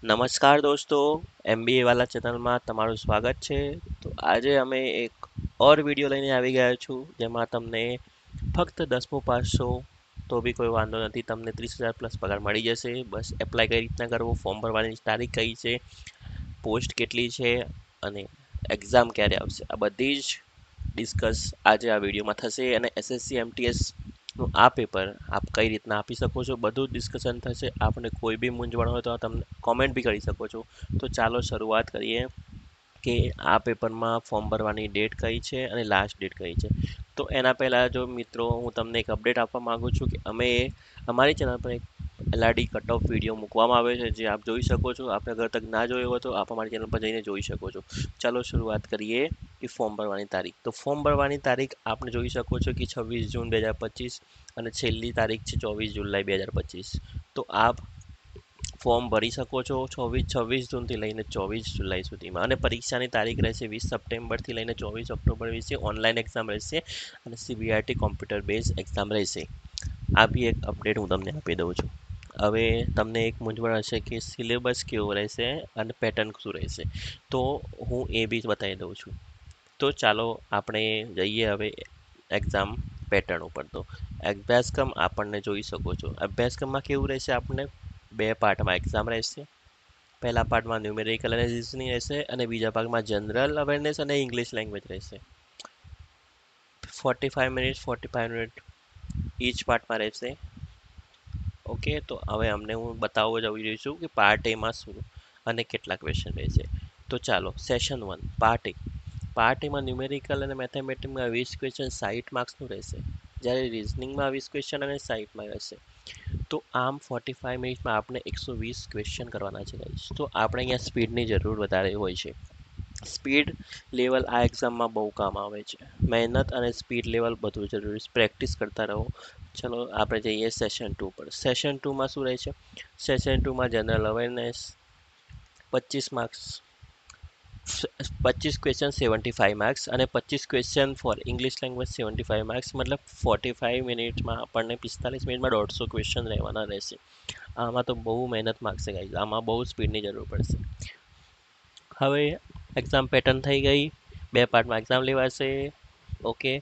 નમસ્કાર દોસ્તો, એમબીએ વાલા ચેનલમાં તમારું સ્વાગત છે. તો આજે અમે એક ઓર વિડીયો લઈને આવી ગયા છું, જેમાં તમને ફક્ત 10મું પાસ છો તો બી કોઈ વાંધો નથી, તમને 30,000 પ્લસ પગાર મળી જશે. બસ એપ્લાય કઈ રીતના કરવું, ફોર્મ ભરવાની તારીખ કઈ છે, પોસ્ટ કેટલી છે અને એક્ઝામ ક્યારે આવશે, આ બધી જ ડિસ્કસ આજે આ વિડીયોમાં થશે. અને એસએસસી એમટીએસ નું આ પેપર આપ કઈ રીતના આપી શકો છો, બધું જ ડિસ્કશન થશે. આપને કોઈ બી મૂંઝવણ હોય તો તમને કોમેન્ટ બી કરી શકો છો. તો ચાલો શરૂઆત કરીએ કે આ પેપરમાં ફોર્મ ભરવાની ડેટ કઈ છે અને લાસ્ટ ડેટ કઈ છે. તો એના પહેલાં જો મિત્રો હું તમને એક અપડેટ આપવા માગું છું કે અમે અમારી ચેનલ પર એક એલઆરડી કટ ઓફ વિડીયો મૂકવામાં આવે છે, જે આપ જોઈ શકો છો. આપણે અગર તક ના જોયો હોય તો આપ અમારી ચેનલ પર જઈને જોઈ શકો છો. ચાલો શરૂઆત કરીએ કે ફોર્મ ભરવાની તારીખ. તો ફોર્મ ભરવાની તારીખ આપણે જોઈ શકો છો કે 26 જૂન 2025 અને છેલ્લી તારીખ છે 24 જુલાઈ 2025. તો આપ ફોર્મ ભરી શકો છો 26 જૂનથી લઈને 24 જુલાઈ સુધીમાં. અને પરીક્ષાની તારીખ રહેશે 20 સપ્ટેમ્બરથી લઈને 24 ઓક્ટોબર વિશે. ઓનલાઈન એક્ઝામ રહેશે અને સીબીઆરટી કોમ્પ્યુટર બેઝ એક્ઝામ રહેશે. આ બી એક અપડેટ હું તમને આપી દઉં છું. હવે તમને એક મૂંઝવણ હશે કે સિલેબસ કેવો રહેશે અને પેટર્ન શું રહેશે, તો હું એ બી બતાવી દઉં છું. તો ચાલો આપણે જઈએ હવે એક્ઝામ પેટર્ન ઉપર. તો અભ્યાસક્રમ આપણને જોઈ શકો છો. અભ્યાસક્રમમાં કેવું રહેશે, આપણને બે પાર્ટમાં એક્ઝામ રહેશે. પહેલા પાર્ટમાં ન્યુમેરિકલ અને રિઝનિંગ રહેશે અને બીજા ભાગમાં જનરલ અવેરનેસ અને ઇંગ્લિશ લેંગ્વેજ રહેશે. 45 મિનિટ ઈચ પાર્ટમાં રહેશે. ઓકે, તો હવે અમને હું બતાવવા જઈ રહી છું કે પાર્ટ એમાં શું અને કેટલા ક્વેશ્ચન રહેશે. તો ચાલો સેશન 1 પાર્ટ એમાં ન્યુમેરિકલ અને મેથેમેટિક્સમાં 20 ક્વેશ્ચન 60 માર્ક્સનું રહેશે, જ્યારે રિઝનિંગમાં 20 ક્વેશ્ચન અને 60 માર્ક રહેશે. તો આમ 45 મિનિટમાં આપણે 120 ક્વેશ્ચન કરવાના છે ગાઈસ. તો આપણે અહીંયા સ્પીડની જરૂર વધારે હોય છે. સ્પીડ લેવલ આ એક્ઝામમાં બહુ કામ આવે છે. મહેનત અને સ્પીડ લેવલ બધું જરૂરી છે. પ્રેક્ટિસ કરતા રહો. ચલો આપણે જઈએ સેશન 2 પર. સેશન 2માં શું રહે છે? સેશન 2માં general awareness 25 marks, 25 question 75 marks અને 25 question for English language 75 marks. મતલબ 45 મિનિટમાં આપણને 45 મિનિટમાં 150 ક્વેશ્ચન રહેવાના રહેશે. આમાં તો બહુ મહેનત માગશે ગાઈઝ, આમાં બહુ સ્પીડની જરૂર પડશે. હવે એક્ઝામ પેટર્ન થઈ ગઈ. બે પાર્ટમાં એક્ઝામ લેવાશે. ઓકે,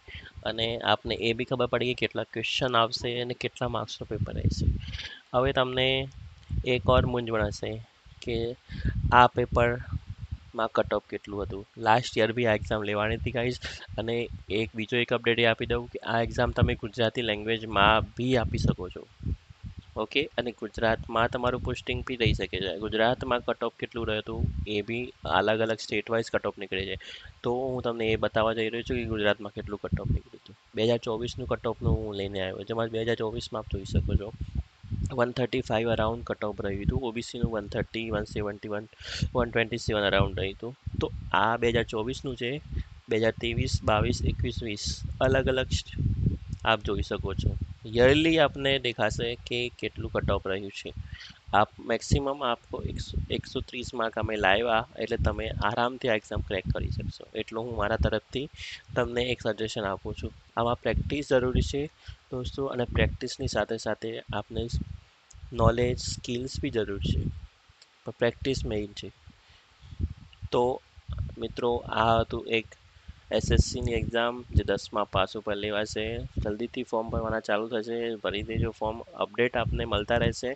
અને આપને એ બી ખબર પડી કે કેટલા ક્વેશ્ચન આવશે અને કેટલા માર્ક્સનું પેપર રહેશે. હવે તમને એક ઓર મૂંઝવણ હશે કે આ પેપરમાં કટ ઓફ કેટલું હતું. લાસ્ટ યર બી આ એક્ઝામ લેવાની હતી ગાઈઝ. અને બીજો એક અપડેટ એ આપી દઉં કે આ એક્ઝામ તમે ગુજરાતી લેંગ્વેજમાં બી આપી શકો છો. ઓકે, અને ગુજરાતમાં તમારું પોસ્ટિંગ બી રહી શકે છે. ગુજરાતમાં કટ ઓફ કેટલું રહેતું એ બી અલગ અલગ સ્ટેટ વાઇઝ કટ ઓફ નીકળે છે. તો હું તમને એ બતાવવા જઈ રહ્યો છું કે ગુજરાતમાં કેટલું કટ ઓફ નીકળ્યું હતું. 2024નું કટ ઓફનું હું લઈને આવ્યો, જેમાં 2024માં આપ જોઈ શકો છો 135 અરાઉન્ડ કટ ઓફ રહ્યું હતું. ઓબીસીનું 130, 171, 127 અરાઉન્ડ રહ્યું હતું. તો આ 2024નું છે. 2023, 22, 21, 20 અલગ અલગ આપ જોઈ શકો છો. યરલી આપને દેખાશે કે કેટલું કટ ઓફ રહ્યું છે. આપ મેક્સિમમ આપકો 130 માર્ક અમે લાવ્યા એટલે તમે આરામથી આ એક્ઝામ ક્રેક કરી શકશો. એટલું હું મારા તરફથી તમને એક સજેશન આપું છું. આમાં પ્રેક્ટિસ જરૂરી છે દોસ્તો, અને પ્રેક્ટિસની સાથે સાથે આપને નોલેજ સ્કિલ્સ બી જરૂર છે, પણ પ્રેક્ટિસ મેઇન છે. તો મિત્રો આ હતું એક એસએસસીની એક્ઝામ જે 10મા પાસ ઉપર લેવાશે. જલ્દીથી ફોર્મ ભરવાના ચાલુ થશે, ભરી દેજો ફોર્મ. અપડેટ આપને મળતા રહેશે.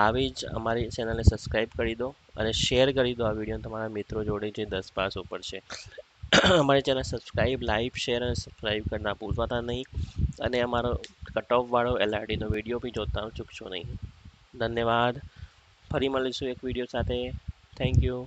આવી જ અમારી ચેનલને સબસ્ક્રાઈબ કરી દો અને શેર કરી દો આ વિડીયો તમારા મિત્રો જોડે જે 10 પાસ ઉપર છે. અમારી ચેનલ સબસ્ક્રાઈબ, લાઈક, શેર અને સબસ્ક્રાઈબ કરના ભૂલતા નહીં. અને અમારો કટ ઓફ વાળો એલઆરડીનો વિડીયો બી જોતા ચૂકશો નહીં. ધન્યવાદ. ફરી મળીશું એક વિડીયો સાથે. Thank you.